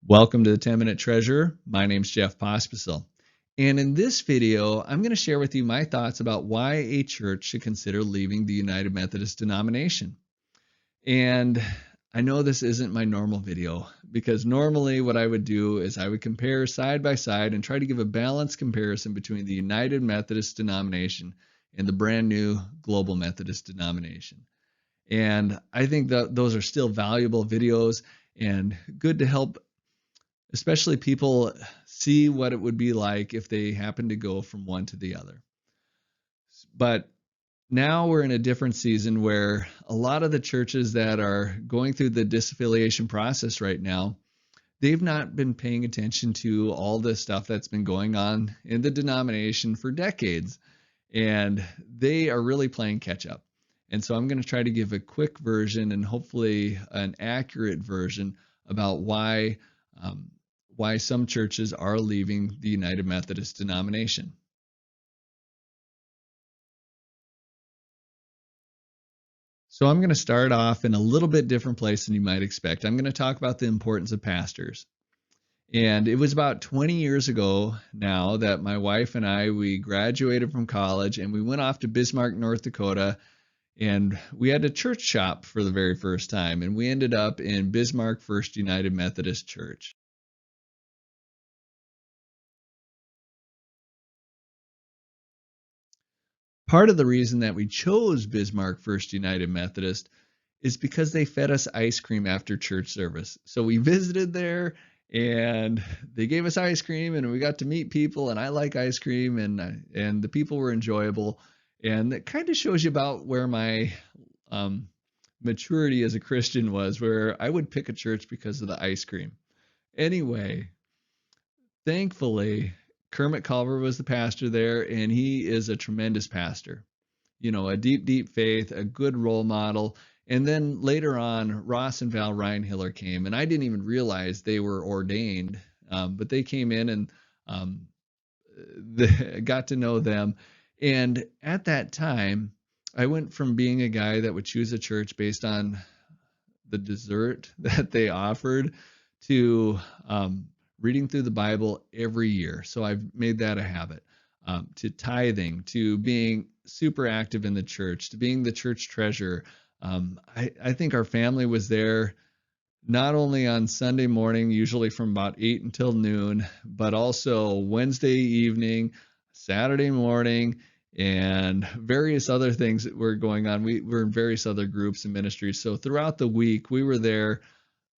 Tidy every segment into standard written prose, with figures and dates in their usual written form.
Welcome to the 10-Minute Treasurer. My name's Jeff Pospisil. And in this video, I'm going to share with you my thoughts about why a church should consider leaving the United Methodist denomination. And I know this isn't my normal video because normally what I would do is I would compare side by side and try to give a balanced comparison between the United Methodist denomination and the brand new Global Methodist denomination. And I think that those are still valuable videos and good to help especially people see what it would be like if they happen to go from one to the other. But now we're in a different season where a lot of the churches that are going through the disaffiliation process right now, they've not been paying attention to all the stuff that's been going on in the denomination for decades, and they are really playing catch up. And so I'm going to try to give a quick version and hopefully an accurate version about why some churches are leaving the United Methodist denomination. So I'm going to start off in a little bit different place than you might expect. I'm going to talk about the importance of pastors. And it was about 20 years ago now that my wife and we graduated from college and we went off to Bismarck, North Dakota, and we had a church shop for the very first time. And we ended up in Bismarck First United Methodist Church. Part of the reason that we chose Bismarck First United Methodist is because they fed us ice cream after church service. So we visited there and they gave us ice cream and we got to meet people, and I like ice cream, and the people were enjoyable. And it kind of shows you about where my maturity as a Christian was, where I would pick a church because of the ice cream. Anyway, thankfully, Kermit Culver was the pastor there, and he is a tremendous pastor. You know, a deep, deep faith, a good role model. And then later on, Ross and Val Reinhiller came, and I didn't even realize they were ordained, but they came in and got to know them. And at that time, I went from being a guy that would choose a church based on the dessert that they offered to reading through the Bible every year. So I've made that a habit. To tithing, to being super active in the church, to being the church treasurer. I think our family was there not only on Sunday morning, usually from about 8 until noon, but also Wednesday evening, Saturday morning, and various other things that were going on. We were in various other groups and ministries. So throughout the week, we were there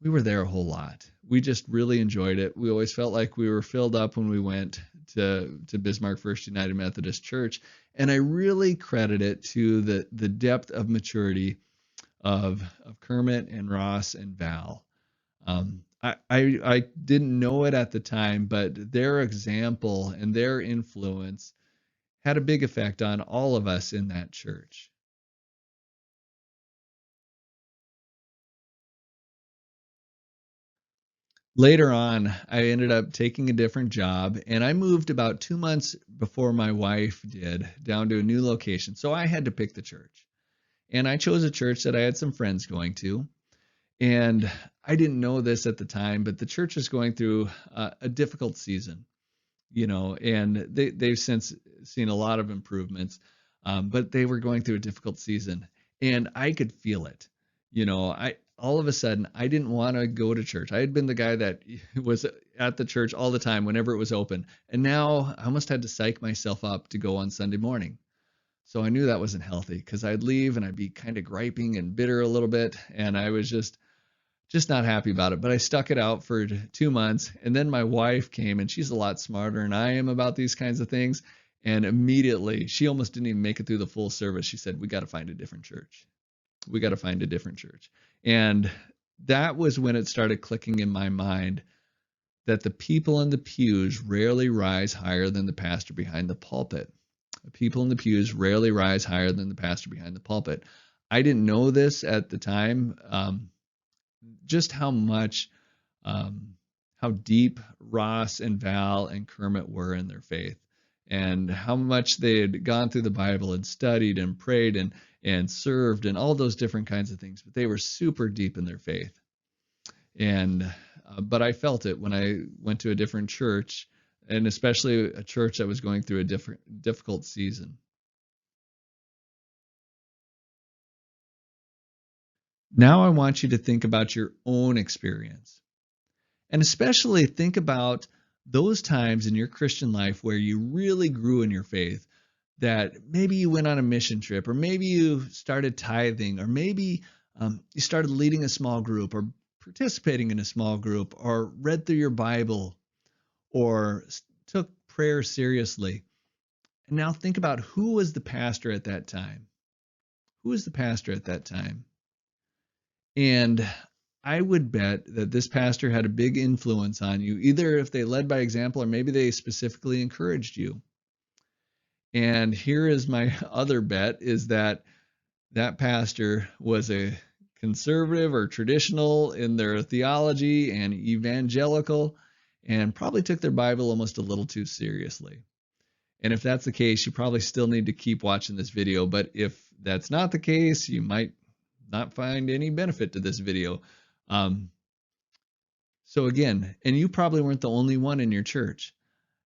a whole lot. We just really enjoyed it. We always felt like we were filled up when we went to Bismarck First United Methodist Church. And I really credit it to the depth of maturity of Kermit and Ross and Val. I didn't know it at the time, but their example and their influence had a big effect on all of us in that church. Later on, I ended up taking a different job, and I moved about 2 months before my wife did down to a new location. So I had to pick the church. And I chose a church that I had some friends going to. And I didn't know this at the time, but the church is going through a difficult season, you know, and they've since seen a lot of improvements, but they were going through a difficult season. And I could feel it. You know, all of a sudden, I didn't want to go to church. I had been the guy that was at the church all the time whenever it was open. And now I almost had to psych myself up to go on Sunday morning. So I knew that wasn't healthy because I'd leave and I'd be kind of griping and bitter a little bit. And I was just not happy about it. But I stuck it out for 2 months. And then my wife came, and she's a lot smarter than I am about these kinds of things. And immediately, she almost didn't even make it through the full service. She said, "We got to find a different church. We got to find a different church." And that was when it started clicking in my mind that the people in the pews rarely rise higher than the pastor behind the pulpit. The people in the pews rarely rise higher than the pastor behind the pulpit. I didn't know this at the time, just how much, how deep Ross and Val and Kermit were in their faith, and how much they had gone through the Bible and studied and prayed and served and all those different kinds of things. But they were super deep in their faith. And but I felt it when I went to a different church, and especially a church that was going through a difficult season. Now I want you to think about your own experience, and especially think about those times in your Christian life where you really grew in your faith, that maybe you went on a mission trip, or maybe you started tithing, or maybe you started leading a small group, or participating in a small group, or read through your Bible, or took prayer seriously. And now think about who was the pastor at that time. Who was the pastor at that time? And I would bet that this pastor had a big influence on you, either if they led by example or maybe they specifically encouraged you. And here is my other bet, is that that pastor was a conservative or traditional in their theology and evangelical, and probably took their Bible almost a little too seriously. And if that's the case, you probably still need to keep watching this video. But if that's not the case, you might not find any benefit to this video. Um, so again, and you probably weren't the only one in your church.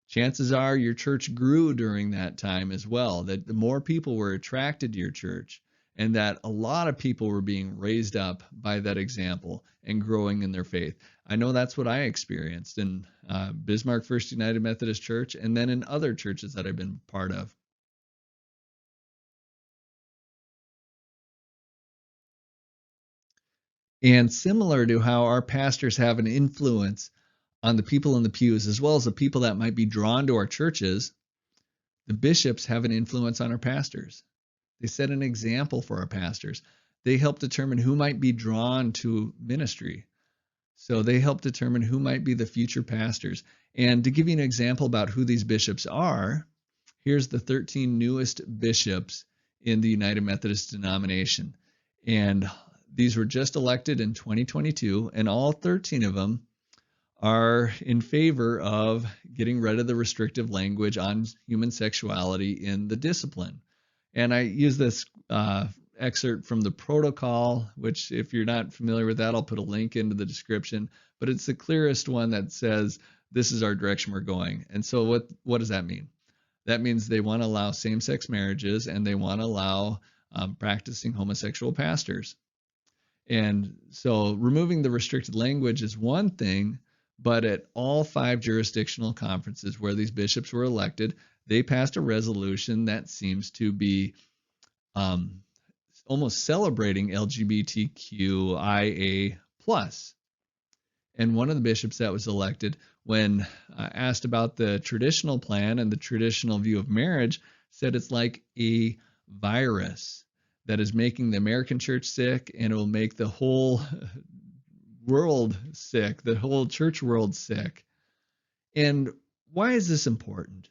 Chances are your church grew during that time as well, that the more people were attracted to your church, and that a lot of people were being raised up by that example and growing in their faith. I know that's what I experienced in Bismarck First United Methodist Church, and then in other churches that I've been part of. And similar to how our pastors have an influence on the people in the pews, as well as the people that might be drawn to our churches, the bishops have an influence on our pastors. They set an example for our pastors. They help determine who might be drawn to ministry. So they help determine who might be the future pastors. And to give you an example about who these bishops are, here's the 13 newest bishops in the United Methodist denomination. And these were just elected in 2022, and all 13 of them are in favor of getting rid of the restrictive language on human sexuality in the discipline. And I use this excerpt from the protocol, which if you're not familiar with that, I'll put a link into the description, but it's the clearest one that says this is our direction we're going. And so what does that mean? That means they want to allow same-sex marriages, and they want to allow practicing homosexual pastors. And so removing the restricted language is one thing, but at all 5 jurisdictional conferences where these bishops were elected, they passed a resolution that seems to be almost celebrating LGBTQIA+. And one of the bishops that was elected, when asked about the traditional plan and the traditional view of marriage, said it's like a virus that is making the American church sick, and it will make the whole world sick, the whole church world sick. And why is this important?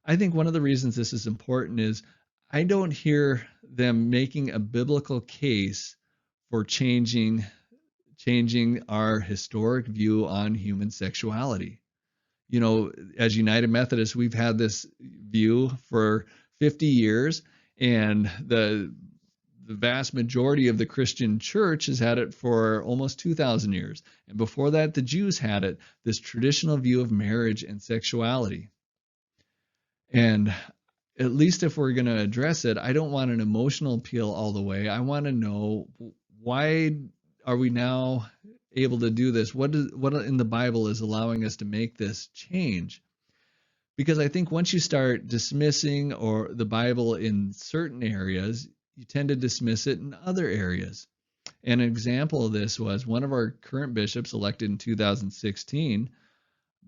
I think one of the reasons this is important is I don't hear them making a biblical case for changing our historic view on human sexuality. You know, as United Methodists, we've had this view for 50 years, and the vast majority of the Christian church has had it for almost 2,000 years. And before that, the Jews had it, this traditional view of marriage and sexuality. And at least if we're going to address it, I don't want an emotional appeal all the way. I want to know, why are we now able to do this? What in the Bible is allowing us to make this change? Because I think once you start dismissing or the Bible in certain areas, you tend to dismiss it in other areas. And an example of this was one of our current bishops elected in 2016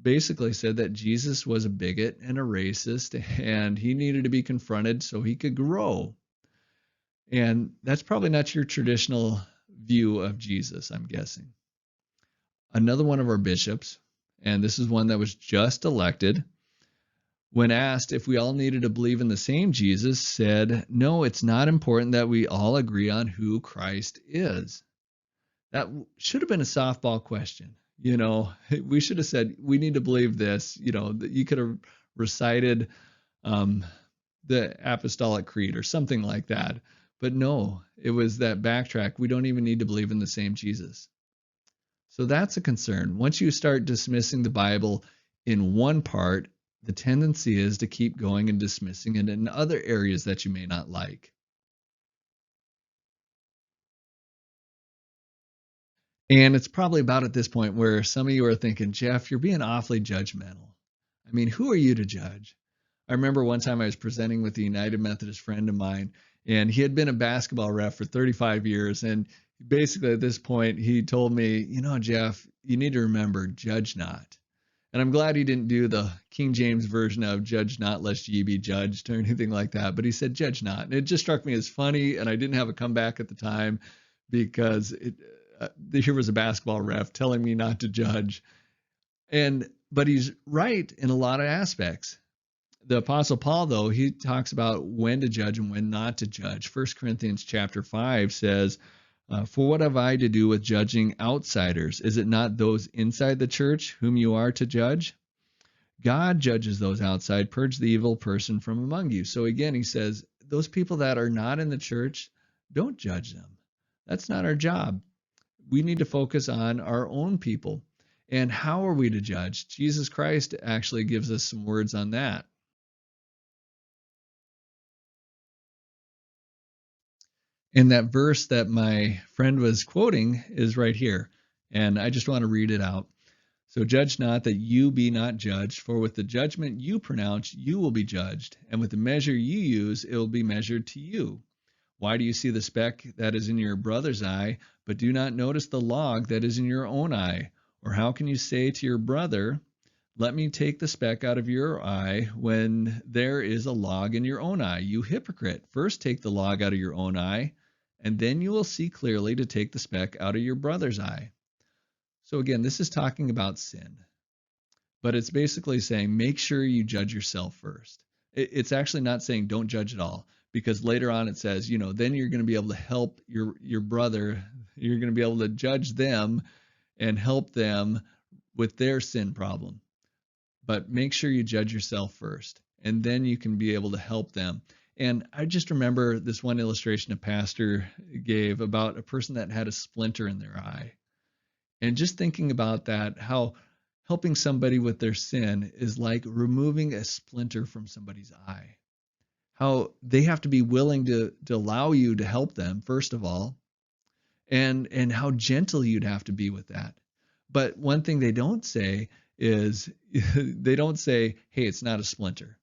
basically said that Jesus was a bigot and a racist, and he needed to be confronted so he could grow. And that's probably not your traditional view of Jesus, I'm guessing. Another one of our bishops, and this is one that was just elected, when asked if we all needed to believe in the same Jesus, said, no, it's not important that we all agree on who Christ is. That should have been a softball question. You know, we should have said, we need to believe this. You know, you could have recited the Apostolic Creed or something like that. But no, it was that backtrack. We don't even need to believe in the same Jesus. So that's a concern. Once you start dismissing the Bible in one part, the tendency is to keep going and dismissing it in other areas that you may not like. And it's probably about at this point where some of you are thinking, Jeff, you're being awfully judgmental. I mean, who are you to judge? I remember one time I was presenting with a United Methodist friend of mine, and he had been a basketball ref for 35 years. And basically, at this point, he told me, Jeff, you need to remember, judge not. And I'm glad he didn't do the King James version of judge not lest ye be judged or anything like that. But he said, judge not. And it just struck me as funny. And I didn't have a comeback at the time because here was a basketball ref telling me not to judge. But he's right in a lot of aspects. The Apostle Paul, though, he talks about when to judge and when not to judge. 1 Corinthians chapter 5 says, for what have I to do with judging outsiders? Is it not those inside the church whom you are to judge? God judges those outside. Purge the evil person from among you. So again, he says, those people that are not in the church, don't judge them. That's not our job. We need to focus on our own people. And how are we to judge? Jesus Christ actually gives us some words on that. And that verse that my friend was quoting is right here. And I just want to read it out. So judge not that you be not judged, for with the judgment you pronounce, you will be judged. And with the measure you use, it will be measured to you. Why do you see the speck that is in your brother's eye, but do not notice the log that is in your own eye? Or how can you say to your brother, let me take the speck out of your eye when there is a log in your own eye? You hypocrite, first take the log out of your own eye, and then you will see clearly to take the speck out of your brother's eye. So again, this is talking about sin, but it's basically saying make sure you judge yourself first. It's actually not saying don't judge at all, because later on it says, then you're going to be able to help your brother. You're going to be able to judge them and help them with their sin problem. But make sure you judge yourself first, and then you can be able to help them. And I just remember this one illustration a pastor gave about a person that had a splinter in their eye. And just thinking about that, how helping somebody with their sin is like removing a splinter from somebody's eye. How they have to be willing to allow you to help them, first of all, and how gentle you'd have to be with that. But one thing they don't say is, they don't say, hey, it's not a splinter.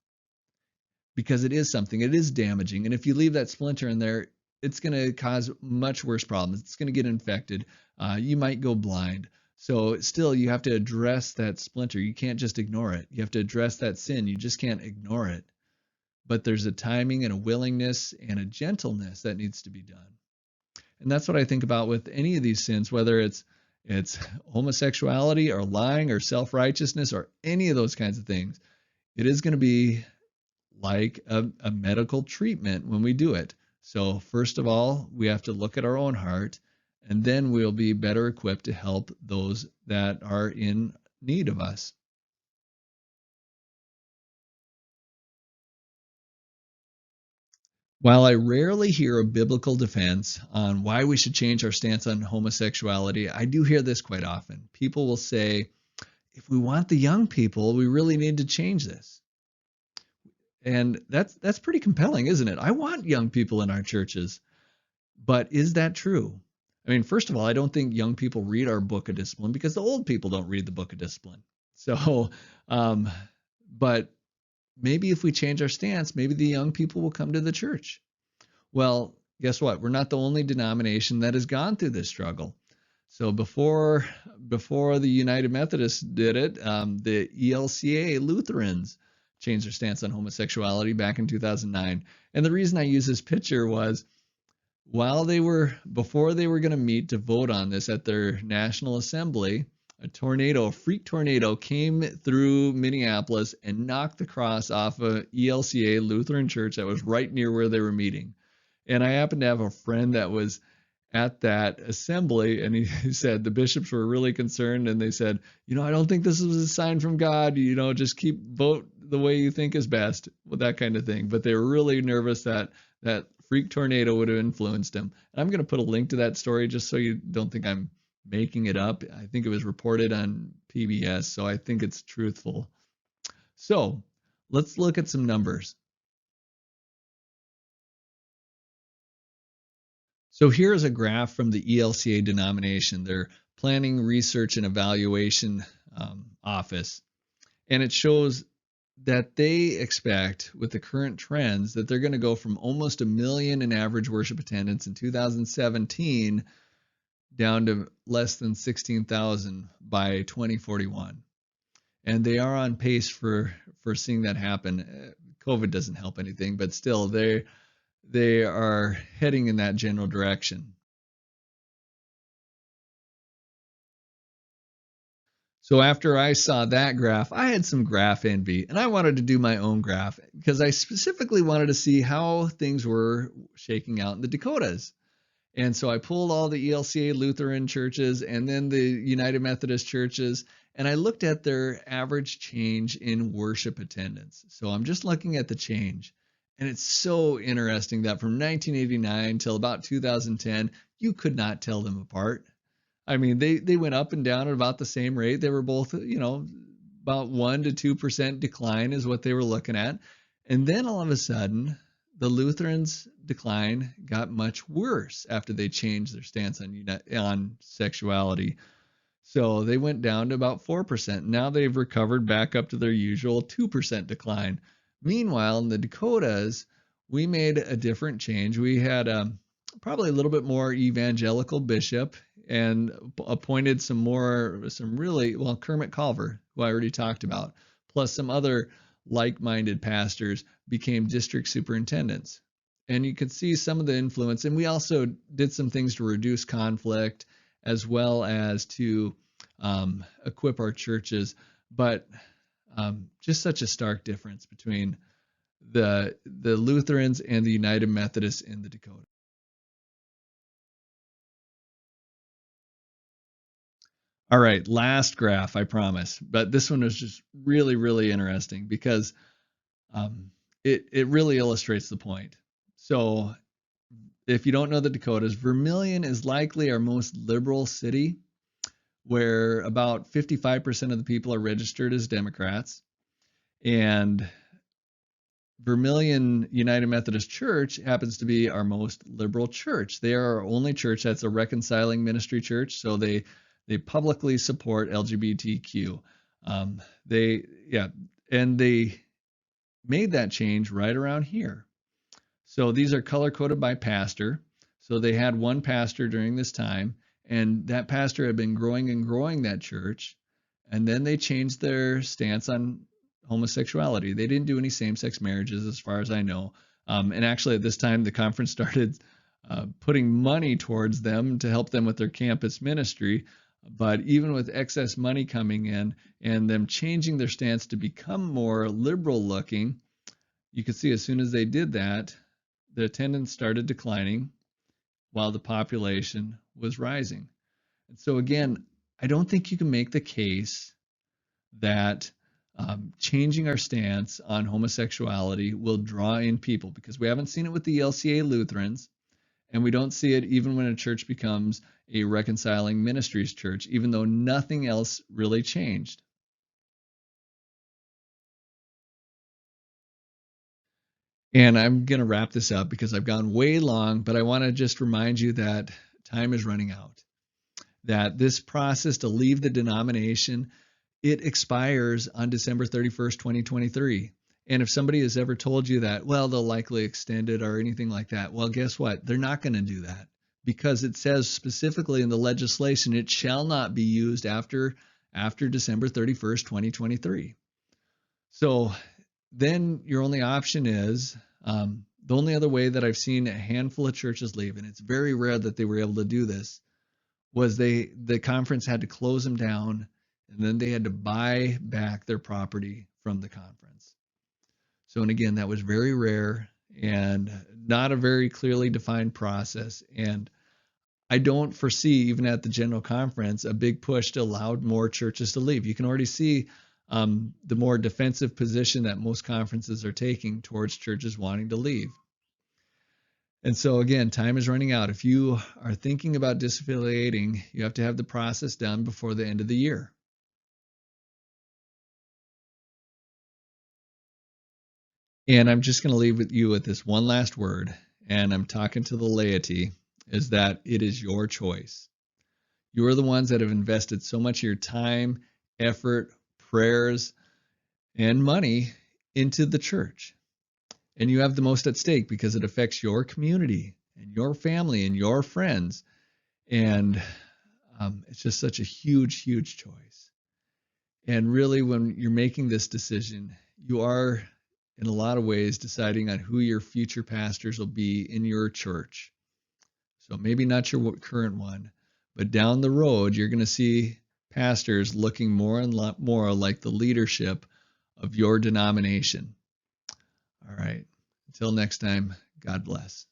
Because it is something, it is damaging. And if you leave that splinter in there, it's going to cause much worse problems. It's going to get infected. You might go blind. So still, you have to address that splinter. You can't just ignore it. You have to address that sin. You just can't ignore it. But there's a timing and a willingness and a gentleness that needs to be done. And that's what I think about with any of these sins, whether it's homosexuality or lying or self-righteousness or any of those kinds of things. It is going to be like a medical treatment when we do it. So first of all, we have to look at our own heart, and then we'll be better equipped to help those that are in need of us. While I rarely hear a biblical defense on why we should change our stance on homosexuality, I do hear this quite often. People will say, if we want the young people, we really need to change this. And that's pretty compelling, isn't it? I want young people in our churches. But is that true? I mean, first of all, I don't think young people read our book of discipline because the old people don't read the book of discipline. So, but maybe if we change our stance, maybe the young people will come to the church. Well, guess what? We're not the only denomination that has gone through this struggle. So before the United Methodist did it, the ELCA Lutherans changed their stance on homosexuality back in 2009. And the reason I use this picture was before they were going to meet to vote on this at their National Assembly, a freak tornado came through Minneapolis and knocked the cross off a ELCA Lutheran church that was right near where they were meeting. And I happened to have a friend that was at that assembly, and he said the bishops were really concerned, and they said, I don't think this is a sign from God, just vote the way you think is best, with that kind of thing. But they were really nervous that freak tornado would have influenced him. And I'm going to put a link to that story just so you don't think I'm making it up. I think it was reported on PBS, so I think it's truthful. So let's look at some numbers. So here's a graph from the ELCA denomination, their Planning, Research, and Evaluation office. And it shows that they expect, with the current trends, that they're going to go from almost 1 million in average worship attendance in 2017 down to less than 16,000 by 2041. And they are on pace for seeing that happen. COVID doesn't help anything, but still they are heading in that general direction. So after I saw that graph, I had some graph envy, and I wanted to do my own graph because I specifically wanted to see how things were shaking out in the Dakotas. And so I pulled all the ELCA Lutheran churches and then the United Methodist churches, and I looked at their average change in worship attendance. So I'm just looking at the change. And it's so interesting that from 1989 till about 2010, you could not tell them apart. I mean, they went up and down at about the same rate. They were both, about 1 to 2% decline is what they were looking at. And then all of a sudden, the Lutherans' decline got much worse after they changed their stance on sexuality. So they went down to about 4%. Now they've recovered back up to their usual 2% decline. Meanwhile, in the Dakotas, we made a different change. We had probably a little bit more evangelical bishop and appointed Kermit Culver, who I already talked about, plus some other like-minded pastors became district superintendents. And you could see some of the influence. And we also did some things to reduce conflict as well as to equip our churches. But just such a stark difference between the Lutherans and the United Methodists in the Dakota. All right, last graph, I promise. But this one was just really, really interesting because it really illustrates the point. So if you don't know the Dakotas, Vermilion is likely our most liberal city, where about 55% of the people are registered as Democrats. And Vermilion United Methodist Church happens to be our most liberal church. They are our only church that's a reconciling ministry church, so they publicly support LGBTQ. And they made that change right around here. So these are color coded by pastor. So they had one pastor during this time, and that pastor had been growing and growing that church, and then they changed their stance on homosexuality. They didn't do any same-sex marriages as far as I know. And actually at this time, the conference started putting money towards them to help them with their campus ministry. But even with excess money coming in and them changing their stance to become more liberal looking, you could see as soon as they did that, the attendance started declining while the population was rising. And so again, I don't think you can make the case that changing our stance on homosexuality will draw in people, because we haven't seen it with the ELCA Lutherans, and we don't see it even when a church becomes a reconciling ministries church, even though nothing else really changed. And I'm going to wrap this up because I've gone way long, but I want to just remind you that time is running out. That this process to leave the denomination, it expires on December 31st, 2023. And if somebody has ever told you that, well, they'll likely extend it or anything like that, well, guess what? They're not going to do that, because it says specifically in the legislation, it shall not be used after December 31st, 2023. So then your only option is, the only other way that I've seen a handful of churches leave, and it's very rare that they were able to do this, was the conference had to close them down, and then they had to buy back their property from the conference. So, and again, that was very rare and not a very clearly defined process. And I don't foresee, even at the general conference, a big push to allow more churches to leave. You can already see the more defensive position that most conferences are taking towards churches wanting to leave. And so again, time is running out. If you are thinking about disaffiliating, you have to have the process done before the end of the year. And I'm just going to leave with you with this one last word, and I'm talking to the laity, is that it is your choice. You are the ones that have invested so much of your time, effort, prayers, and money into the church. And you have the most at stake because it affects your community and your family and your friends. And it's just such a huge, huge choice. And really, when you're making this decision, you are, in a lot of ways, deciding on who your future pastors will be in your church. So maybe not your current one, but down the road, you're going to see pastors looking more and more like the leadership of your denomination. All right. Until next time, God bless.